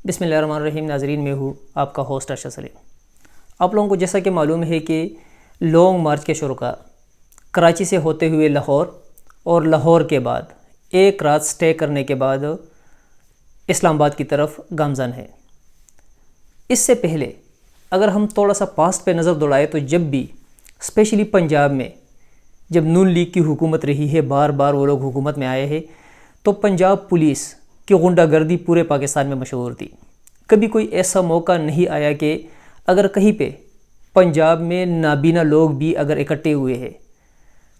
بسم اللہ الرحمن الرحیم۔ ناظرین، میں ہوں آپ کا ہوسٹ ارشد سلیم۔ آپ لوگوں کو جیسا کہ معلوم ہے کہ لانگ مارچ کے شرکاء کراچی سے ہوتے ہوئے لاہور اور لاہور کے بعد ایک رات سٹے کرنے کے بعد اسلام آباد کی طرف گامزن ہے۔ اس سے پہلے اگر ہم تھوڑا سا پاسٹ پہ نظر دوڑائے تو جب بھی اسپیشلی پنجاب میں جب نون لیگ کی حکومت رہی ہے، بار بار وہ لوگ حکومت میں آئے ہیں، تو پنجاب پولیس کی غنڈہ گردی پورے پاکستان میں مشہور تھی۔ کبھی کوئی ایسا موقع نہیں آیا کہ اگر کہیں پہ پنجاب میں نابینا لوگ بھی اگر اکٹھے ہوئے ہیں،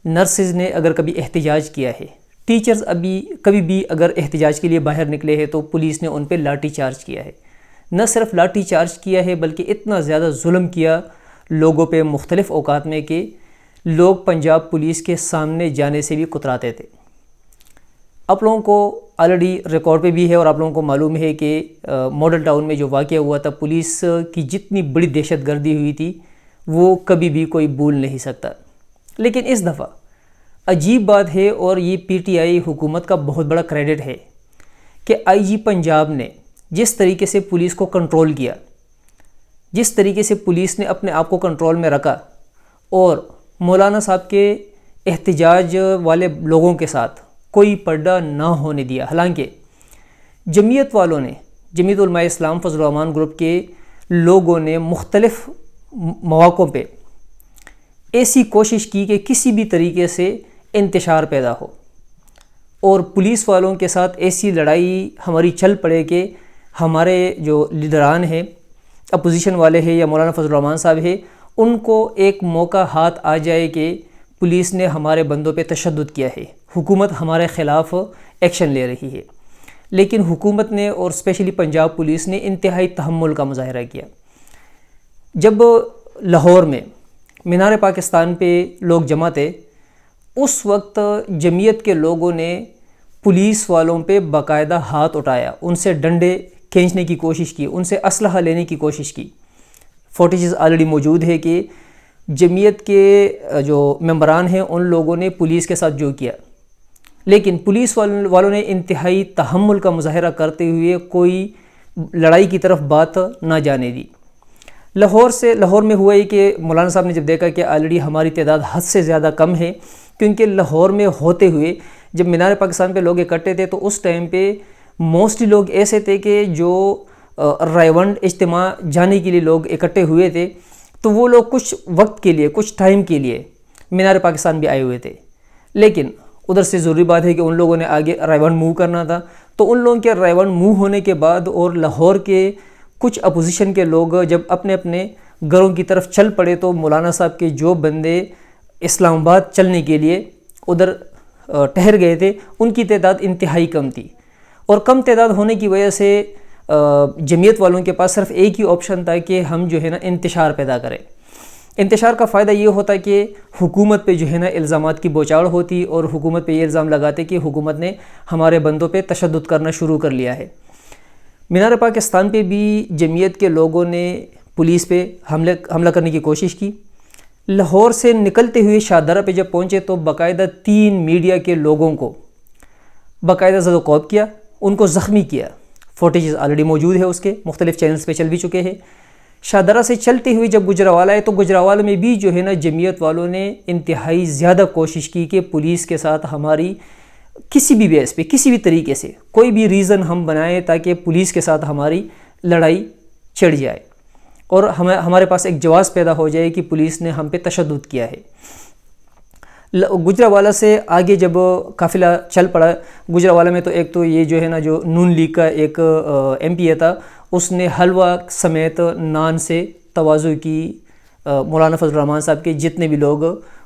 نرسز نے اگر کبھی احتجاج کیا ہے، ٹیچرز کبھی بھی اگر احتجاج کے لیے باہر نکلے ہیں تو پولیس نے ان پہ لاٹھی چارج کیا ہے۔ نہ صرف لاٹھی چارج کیا ہے بلکہ اتنا زیادہ ظلم کیا لوگوں پہ مختلف اوقات میں کہ لوگ پنجاب پولیس کے سامنے جانے سے بھی کتراتے تھے۔ آپ لوگوں کو آلریڈی ریکارڈ پہ بھی ہے اور آپ لوگوں کو معلوم ہے کہ ماڈل ٹاؤن میں جو واقعہ ہوا تھا، پولیس کی جتنی بڑی دہشت گردی ہوئی تھی وہ کبھی بھی کوئی بھول نہیں سکتا۔ لیکن اس دفعہ عجیب بات ہے، اور یہ پی ٹی آئی حکومت کا بہت بڑا کریڈٹ ہے کہ آئی جی پنجاب نے جس طریقے سے پولیس کو کنٹرول کیا، جس طریقے سے پولیس نے اپنے آپ کو کنٹرول میں رکھا اور مولانا صاحب کے احتجاج والے لوگوں کے ساتھ کوئی پردہ نہ ہونے دیا۔ حالانکہ جمعیت والوں نے، جمعیت علماء اسلام فضل الرحمان گروپ کے لوگوں نے مختلف مواقعوں پہ ایسی کوشش کی کہ کسی بھی طریقے سے انتشار پیدا ہو، اور پولیس والوں کے ساتھ ایسی لڑائی ہماری چل پڑے کہ ہمارے جو لیڈران ہیں، اپوزیشن والے ہیں یا مولانا فضل الرحمان صاحب ہیں، ان کو ایک موقع ہاتھ آ جائے کہ پولیس نے ہمارے بندوں پہ تشدد کیا ہے، حکومت ہمارے خلاف ایکشن لے رہی ہے۔ لیکن حکومت نے اور اسپیشلی پنجاب پولیس نے انتہائی تحمل کا مظاہرہ کیا۔ جب لاہور میں مینار پاکستان پہ لوگ جمع تھے، اس وقت جمعیت کے لوگوں نے پولیس والوں پہ باقاعدہ ہاتھ اٹھایا، ان سے ڈنڈے کھینچنے کی کوشش کی، ان سے اسلحہ لینے کی کوشش کی۔ فوٹیجز آلریڈی موجود ہے کہ جمعیت کے جو ممبران ہیں ان لوگوں نے پولیس کے ساتھ جو کیا، لیکن پولیس والوں نے انتہائی تحمل کا مظاہرہ کرتے ہوئے کوئی لڑائی کی طرف بات نہ جانے دی۔ لاہور میں ہوا ہے کہ مولانا صاحب نے جب دیکھا کہ آلریڈی ہماری تعداد حد سے زیادہ کم ہے، کیونکہ لاہور میں ہوتے ہوئے جب مینار پاکستان پہ لوگ اکٹھے تھے تو اس ٹائم پہ موسٹلی لوگ ایسے تھے کہ جو رائیونڈ اجتماع جانے کے لیے لوگ اکٹھے ہوئے تھے، تو وہ لوگ کچھ وقت کے لیے، کچھ ٹائم کے لیے مینار پاکستان بھی آئے ہوئے تھے، لیکن ادھر سے ضروری بات ہے کہ ان لوگوں نے آگے رائیونڈ موو کرنا تھا۔ تو ان لوگوں کے رائیونڈ موو ہونے کے بعد اور لاہور کے کچھ اپوزیشن کے لوگ جب اپنے اپنے گھروں کی طرف چل پڑے تو مولانا صاحب کے جو بندے اسلام آباد چلنے کے لیے ادھر ٹھہر گئے تھے، ان کی تعداد انتہائی کم تھی، اور کم تعداد ہونے کی وجہ سے جمعیت والوں کے پاس صرف ایک ہی آپشن تھا کہ ہم جو ہے نا انتشار پیدا کریں۔ انتشار کا فائدہ یہ ہوتا کہ حکومت پہ جو ہے نا الزامات کی بوچھاڑ ہوتی، اور حکومت پہ یہ الزام لگاتے کہ حکومت نے ہمارے بندوں پہ تشدد کرنا شروع کر لیا ہے۔ مینار پاکستان پہ بھی جمعیت کے لوگوں نے پولیس پہ حملہ کرنے کی کوشش کی۔ لاہور سے نکلتے ہوئے شاہدرہ پہ جب پہنچے تو باقاعدہ 3 میڈیا کے لوگوں کو باقاعدہ زد و کوب کیا، ان کو زخمی کیا۔ فوٹیجز آلریڈی موجود ہے، اس کے مختلف چینلز پہ چل بھی چکے ہیں۔ شاہدرہ سے چلتے ہوئے جب گجراوالا ہے تو گجراوالا میں بھی جو ہے نا جمعیت والوں نے انتہائی زیادہ کوشش کی کہ پولیس کے ساتھ ہماری کسی بھی بیس پہ، کسی بھی طریقے سے کوئی بھی ریزن ہم بنائیں تاکہ پولیس کے ساتھ ہماری لڑائی چڑھ جائے اور ہمارے پاس ایک جواز پیدا ہو جائے کہ پولیس نے ہم پہ تشدد کیا ہے۔ گجراوالا سے آگے جب قافلہ چل پڑا، گجراوالا میں تو ایک تو یہ جو ہے نا جو نون لیگ کا ایک ایم پی تھا، اس نے حلوہ سمیت نان سے تواضع کی مولانا فضل الرحمان صاحب کے جتنے بھی لوگ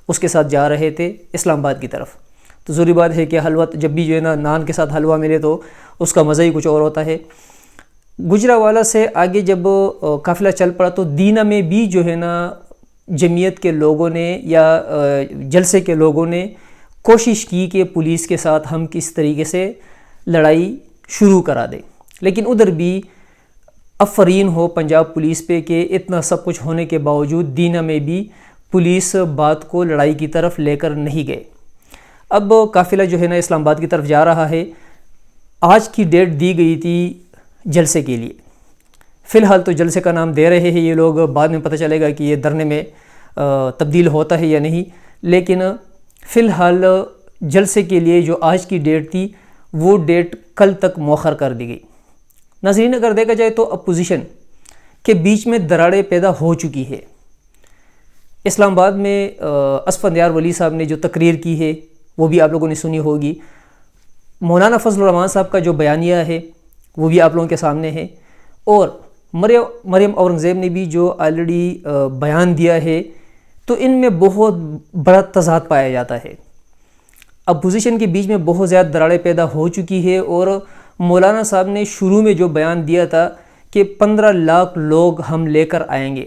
اس کے ساتھ جا رہے تھے اسلام آباد کی طرف۔ تو ضروری بات ہے کہ حلوہ جب بھی جو ہے نا نان کے ساتھ حلوہ ملے تو اس کا مزہ ہی کچھ اور ہوتا ہے۔ گجراوالا سے آگے جب قافلہ چل پڑا تو دینا میں بھی جو ہے نا جمعیت کے لوگوں نے یا جلسے کے لوگوں نے کوشش کی کہ پولیس کے ساتھ ہم کس طریقے سے لڑائی شروع کرا دیں، لیکن ادھر بھی افرین ہو پنجاب پولیس پہ کہ اتنا سب کچھ ہونے کے باوجود دینا میں بھی پولیس بات کو لڑائی کی طرف لے کر نہیں گئے۔ اب قافلہ جو ہے نا اسلام آباد کی طرف جا رہا ہے۔ آج کی ڈیٹ دی گئی تھی جلسے کے لیے، فی الحال تو جلسے کا نام دے رہے ہیں یہ لوگ، بعد میں پتہ چلے گا کہ یہ دھرنے میں تبدیل ہوتا ہے یا نہیں، لیکن فی الحال جلسے کے لیے جو آج کی ڈیٹ تھی وہ ڈیٹ کل تک مؤخر کر دی گئی۔ ناظرین، اگر دیکھا جائے تو اپوزیشن کے بیچ میں دراڑیں پیدا ہو چکی ہے۔ اسلام آباد میں اسفندیار ولی صاحب نے جو تقریر کی ہے وہ بھی آپ لوگوں نے سنی ہوگی، مولانا فضل الرحمان صاحب کا جو بیانیہ ہے وہ بھی آپ لوگوں کے سامنے ہے، اور مریم اورنگزیب نے بھی جو آلریڈی بیان دیا ہے، تو ان میں بہت بڑا تضاد پایا جاتا ہے۔ اپوزیشن کے بیچ میں بہت زیادہ دراڑیں پیدا ہو چکی ہے، اور مولانا صاحب نے شروع میں جو بیان دیا تھا کہ 15 لاکھ لوگ ہم لے کر آئیں گے،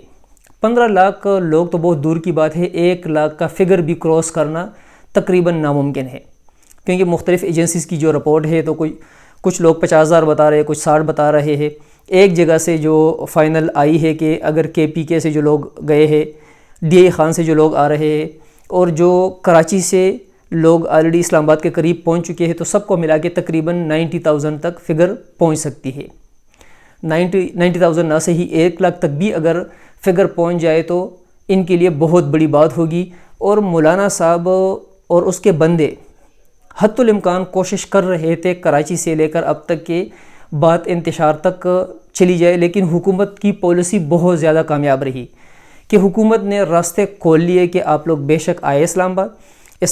15 لاکھ لوگ تو بہت دور کی بات ہے، 1 لاکھ کا فگر بھی کراس کرنا تقریباً ناممکن ہے، کیونکہ مختلف ایجنسیز کی جو رپورٹ ہے تو کچھ لوگ 50,000 بتا رہے ہیں، کچھ 60 بتا رہے ہیں۔ ایک جگہ سے جو فائنل آئی ہے کہ اگر KPK سے جو لوگ گئے ہیں، DI خان سے جو لوگ آ رہے ہیں، اور جو کراچی سے لوگ آلریڈی اسلام آباد کے قریب پہنچ چکے ہیں، تو سب کو ملا کے تقریباً 90,000 تک فگر پہنچ سکتی ہے۔ 90,000 نہ سے ہی 1 لاکھ تک بھی اگر فگر پہنچ جائے تو ان کے لیے بہت بڑی بات ہوگی، اور مولانا صاحب اور اس کے بندے حتی الامکان کوشش کر رہے تھے کراچی سے لے کر اب تک کہ بات انتشار تک چلی جائے، لیکن حکومت کی پالیسی بہت زیادہ کامیاب رہی کہ حکومت نے راستے کھول لیے کہ آپ لوگ بے شک آئے اسلام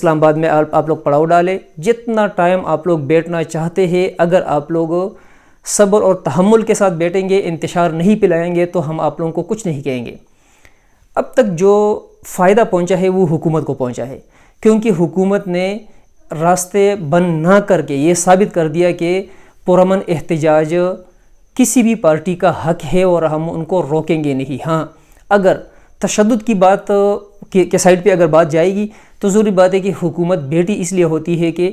آباد میں آپ لوگ پڑاؤ ڈالے، جتنا ٹائم آپ لوگ بیٹھنا چاہتے ہیں، اگر آپ لوگ صبر اور تحمل کے ساتھ بیٹھیں گے، انتشار نہیں پلائیں گے، تو ہم آپ لوگوں کو کچھ نہیں کہیں گے۔ اب تک جو فائدہ پہنچا ہے وہ حکومت کو پہنچا ہے، کیونکہ حکومت نے راستے بند نہ کر کے یہ ثابت کر دیا کہ پرامن احتجاج کسی بھی پارٹی کا حق ہے اور ہم ان کو روکیں گے نہیں۔ ہاں، اگر تشدد کی بات کے سائڈ پہ اگر بات جائے گی تو ضروری بات ہے کہ حکومت بیٹی اس لیے ہوتی ہے کہ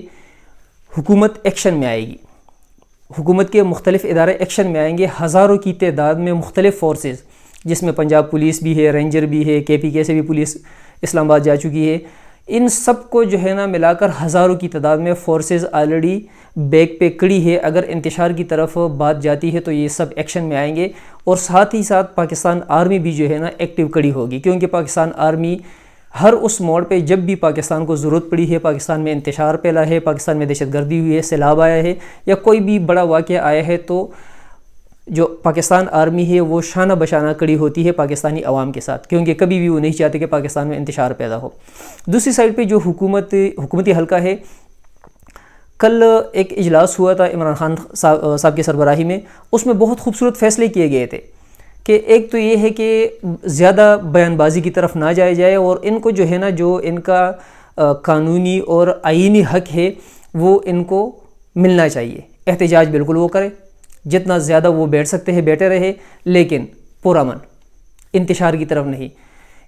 حکومت ایکشن میں آئے گی، حکومت کے مختلف ادارے ایکشن میں آئیں گے، ہزاروں کی تعداد میں مختلف فورسز، جس میں پنجاب پولیس بھی ہے، رینجر بھی ہے، KPK سے بھی پولیس اسلام آباد جا چکی ہے، ان سب کو جو ہے نا ملا کر ہزاروں کی تعداد میں فورسز آلریڈی بیک پہ کڑی ہے۔ اگر انتشار کی طرف بات جاتی ہے تو یہ سب ایکشن میں آئیں گے، اور ساتھ ہی ساتھ پاکستان آرمی بھی جو ہے نا ایکٹیو کڑی ہوگی، کیونکہ پاکستان آرمی ہر اس موڑ پہ جب بھی پاکستان کو ضرورت پڑی ہے، پاکستان میں انتشار پھیلا ہے، پاکستان میں دہشت گردی ہوئی ہے، سیلاب آیا ہے، یا کوئی بھی بڑا واقعہ آیا ہے، تو جو پاکستان آرمی ہے وہ شانہ بشانہ کڑی ہوتی ہے پاکستانی عوام کے ساتھ، کیونکہ کبھی بھی وہ نہیں چاہتے کہ پاکستان میں انتشار پیدا ہو۔ دوسری سائڈ پہ جو حکومتی حلقہ ہے، کل ایک اجلاس ہوا تھا عمران خان صاحب کی سربراہی میں، اس میں بہت خوبصورت فیصلے کیے گئے تھے کہ ایک تو یہ ہے کہ زیادہ بیان بازی کی طرف نہ جایا جائے، اور ان کو جو ہے نا جو ان کا قانونی اور آئینی حق ہے وہ ان کو ملنا چاہیے۔ احتجاج بالکل وہ کرے، جتنا زیادہ وہ بیٹھ سکتے ہیں بیٹھے رہے، لیکن پرامن، انتشار کی طرف نہیں۔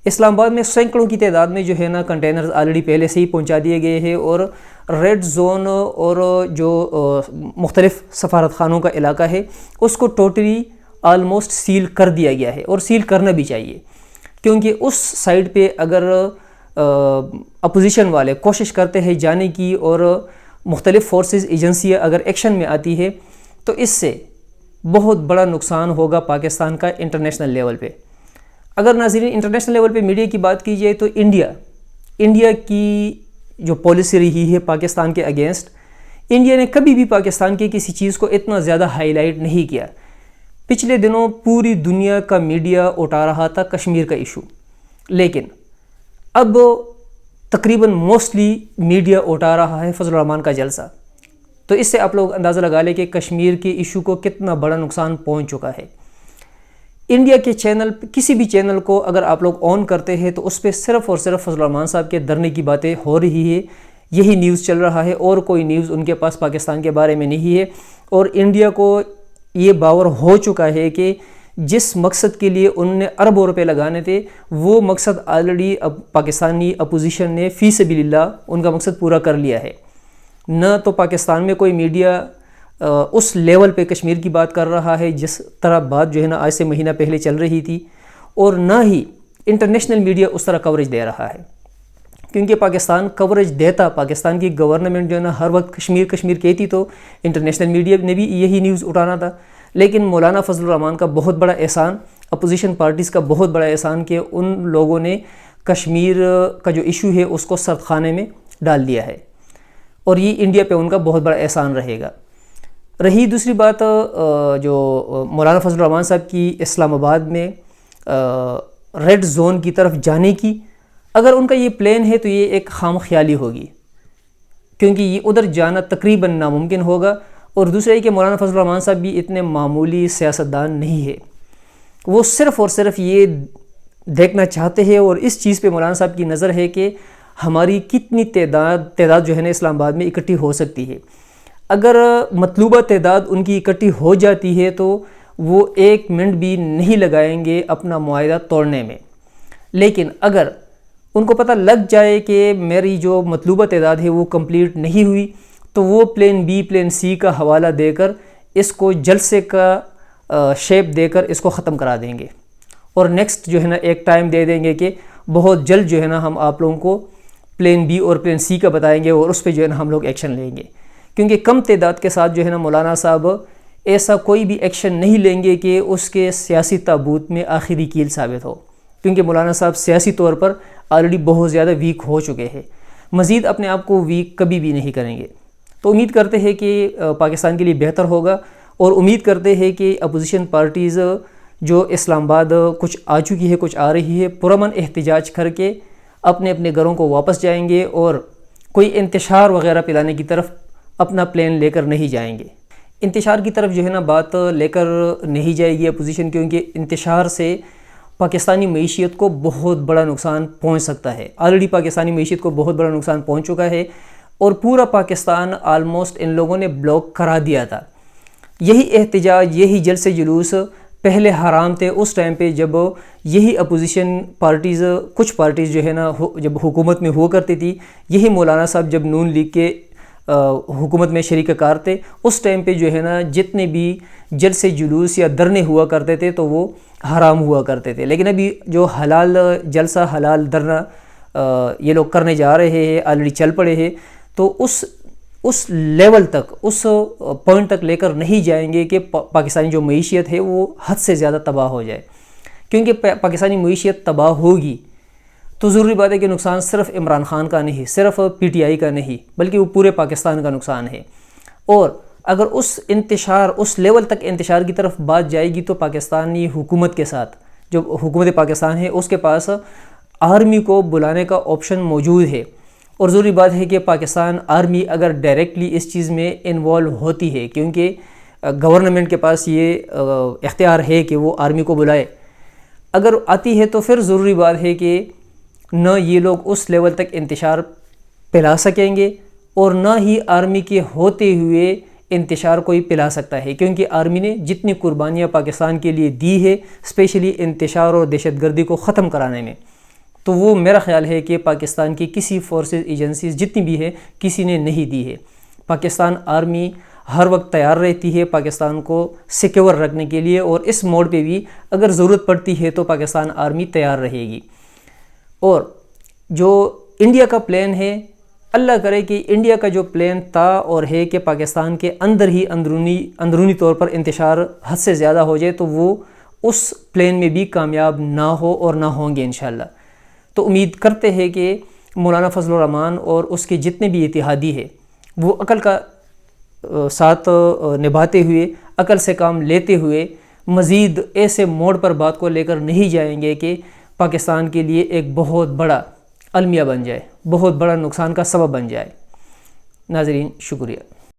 اسلام آباد میں سینکڑوں کی تعداد میں جو ہے نا کنٹینرز آلریڈی پہلے سے ہی پہنچا دیے گئے ہیں، اور ریڈ زون اور جو مختلف سفارت خانوں کا علاقہ ہے اس کو ٹوٹلی آلموسٹ سیل کر دیا گیا ہے، اور سیل کرنا بھی چاہیے، کیونکہ اس سائڈ پہ اگر اپوزیشن والے کوشش کرتے ہیں جانے کی، اور مختلف فورسز ایجنسیاں اگر ایکشن میں آتی ہے، تو اس سے بہت بڑا نقصان ہوگا پاکستان کا انٹرنیشنل لیول پہ۔ اگر ناظرین انٹرنیشنل لیول پہ میڈیا کی بات کی جائے تو انڈیا کی جو پالیسی رہی ہے پاکستان کے اگینسٹ، انڈیا نے کبھی بھی پاکستان کی کسی چیز کو اتنا زیادہ ہائی لائٹ نہیں کیا۔ پچھلے دنوں پوری دنیا کا میڈیا اٹھا رہا تھا کشمیر کا ایشو، لیکن اب تقریباً موسٹلی میڈیا اٹھا رہا ہے فضل الرحمان کا جلسہ، تو اس سے آپ لوگ اندازہ لگا لیں کہ کشمیر کے ایشو کو کتنا بڑا نقصان پہنچ چکا ہے۔ انڈیا کے چینل، کسی بھی چینل کو اگر آپ لوگ آن کرتے ہیں تو اس پہ صرف اور صرف فضل الرحمان صاحب کے دھرنے کی باتیں ہو رہی ہے، یہی نیوز چل رہا ہے، اور کوئی نیوز ان کے پاس پاکستان کے بارے میں نہیں ہے۔ اور انڈیا کو یہ باور ہو چکا ہے کہ جس مقصد کے لیے انہوں نے اربوں روپے لگانے تھے، وہ مقصد آلریڈی اب پاکستانی اپوزیشن نے فی سبیل اللہ ان کا مقصد پورا کر لیا ہے۔ نہ تو پاکستان میں کوئی میڈیا اس لیول پہ کشمیر کی بات کر رہا ہے جس طرح بات جو ہے نا آج سے مہینہ پہلے چل رہی تھی، اور نہ ہی انٹرنیشنل میڈیا اس طرح کوریج دے رہا ہے، کیونکہ پاکستان کوریج دیتا، پاکستان کی گورنمنٹ جو ہے نا ہر وقت کشمیر کہتی تو انٹرنیشنل میڈیا نے بھی یہی نیوز اٹھانا تھا، لیکن مولانا فضل الرحمان کا بہت بڑا احسان، اپوزیشن پارٹیز کا بہت بڑا احسان کہ ان لوگوں نے کشمیر کا جو ایشو ہے اس کو سرد خانے میں ڈال دیا ہے، اور یہ انڈیا پہ ان کا بہت بڑا احسان رہے گا۔ رہی دوسری بات جو مولانا فضل الرحمان صاحب کی اسلام آباد میں ریڈ زون کی طرف جانے کی، اگر ان کا یہ پلان ہے تو یہ ایک خام خیالی ہوگی، کیونکہ یہ ادھر جانا تقریباً ناممکن ہوگا۔ اور دوسرا یہ کہ مولانا فضل الرحمان صاحب بھی اتنے معمولی سیاستدان نہیں ہے، وہ صرف اور صرف یہ دیکھنا چاہتے ہیں، اور اس چیز پہ مولانا صاحب کی نظر ہے کہ ہماری کتنی تعداد جو ہے نا اسلام آباد میں اکٹھی ہو سکتی ہے۔ اگر مطلوبہ تعداد ان کی اکٹھی ہو جاتی ہے تو وہ 1 منٹ بھی نہیں لگائیں گے اپنا معاہدہ توڑنے میں، لیکن اگر ان کو پتہ لگ جائے کہ میری جو مطلوبہ تعداد ہے وہ کمپلیٹ نہیں ہوئی تو وہ پلان بی پلان سی کا حوالہ دے کر اس کو جلسے کا شیپ دے کر اس کو ختم کرا دیں گے، اور نیکسٹ جو ہے نا ایک ٹائم دے دیں گے کہ بہت جلد جو ہے نا ہم آپ لوگوں کو پلان بی اور پلان سی کا بتائیں گے، اور اس پہ جو ہے نا ہم لوگ ایکشن لیں گے، کیونکہ کم تعداد کے ساتھ جو ہے نا مولانا صاحب ایسا کوئی بھی ایکشن نہیں لیں گے کہ اس کے سیاسی تابوت میں آخری کیل ثابت ہو، کیونکہ مولانا صاحب سیاسی طور پر آلریڈی بہت زیادہ ویک ہو چکے ہیں، مزید اپنے آپ کو ویک کبھی بھی نہیں کریں گے۔ تو امید کرتے ہیں کہ پاکستان کے لیے بہتر ہوگا، اور امید کرتے ہیں کہ اپوزیشن پارٹیز جو اسلام آباد کچھ آ چکی ہے کچھ آ رہی ہے پرامن احتجاج کر کے اپنے اپنے گھروں کو واپس جائیں گے، اور کوئی انتشار وغیرہ پلانے کی طرف اپنا پلان لے کر نہیں جائیں گے۔ انتشار کی طرف جو ہے نا بات لے کر نہیں جائے گی اپوزیشن، کیونکہ انتشار سے پاکستانی معیشت کو بہت بڑا نقصان پہنچ سکتا ہے۔ آلریڈی پاکستانی معیشت کو بہت بڑا نقصان پہنچ چکا ہے، اور پورا پاکستان آلموسٹ ان لوگوں نے بلاک کرا دیا تھا۔ یہی احتجاج، یہی جلسے جلوس پہلے حرام تھے اس ٹائم پہ جب یہی اپوزیشن پارٹیز، کچھ پارٹیز جو ہے نا جب حکومت میں ہوا کرتی تھی، یہی مولانا صاحب جب نون لیگ کے حکومت میں شریک کار تھے، اس ٹائم پہ جو ہے نا جتنے بھی جلسے جلوس یا دھرنے ہوا کرتے تھے تو وہ حرام ہوا کرتے تھے۔ لیکن ابھی جو حلال جلسہ، حلال دھرنا یہ لوگ کرنے جا رہے ہیں، آلریڈی چل پڑے ہیں، تو اس لیول تک، اس پوائنٹ تک لے کر نہیں جائیں گے کہ پاکستانی جو معیشت ہے وہ حد سے زیادہ تباہ ہو جائے، کیونکہ پاکستانی معیشت تباہ ہوگی تو ضروری بات ہے کہ نقصان صرف عمران خان کا نہیں، صرف پی ٹی آئی کا نہیں، بلکہ وہ پورے پاکستان کا نقصان ہے۔ اور اگر اس انتشار، اس لیول تک انتشار کی طرف بات جائے گی تو پاکستانی حکومت کے ساتھ، جو حکومت پاکستان ہے اس کے پاس آرمی کو بلانے کا آپشن موجود ہے، اور ضروری بات ہے کہ پاکستان آرمی اگر ڈائریکٹلی اس چیز میں انوالو ہوتی ہے، کیونکہ گورنمنٹ کے پاس یہ اختیار ہے کہ وہ آرمی کو بلائے، اگر آتی ہے تو پھر ضروری بات ہے کہ نہ یہ لوگ اس لیول تک انتشار پھیلا سکیں گے، اور نہ ہی آرمی کے ہوتے ہوئے انتشار کوئی پھیلا سکتا ہے، کیونکہ آرمی نے جتنی قربانیاں پاکستان کے لیے دی ہے اسپیشلی انتشار اور دہشت گردی کو ختم کرانے میں، تو وہ میرا خیال ہے کہ پاکستان کی کسی فورسز ایجنسیز جتنی بھی ہے کسی نے نہیں دی ہے۔ پاکستان آرمی ہر وقت تیار رہتی ہے پاکستان کو سیکیور رکھنے کے لیے، اور اس موڈ پہ بھی اگر ضرورت پڑتی ہے تو پاکستان آرمی تیار رہے گی۔ اور جو انڈیا کا پلان ہے، اللہ کرے کہ انڈیا کا جو پلان تھا اور ہے کہ پاکستان کے اندر ہی اندرونی طور پر انتشار حد سے زیادہ ہو جائے، تو وہ اس پلان میں بھی کامیاب نہ ہو اور نہ ہوں گے انشاءاللہ۔ تو امید کرتے ہیں کہ مولانا فضل الرحمان اور اس کے جتنے بھی اتحادی ہیں وہ عقل کا ساتھ نبھاتے ہوئے، عقل سے کام لیتے ہوئے مزید ایسے موڑ پر بات کو لے کر نہیں جائیں گے کہ پاکستان کے لیے ایک بہت بڑا المیہ بن جائے، بہت بڑا نقصان کا سبب بن جائے۔ ناظرین شکریہ۔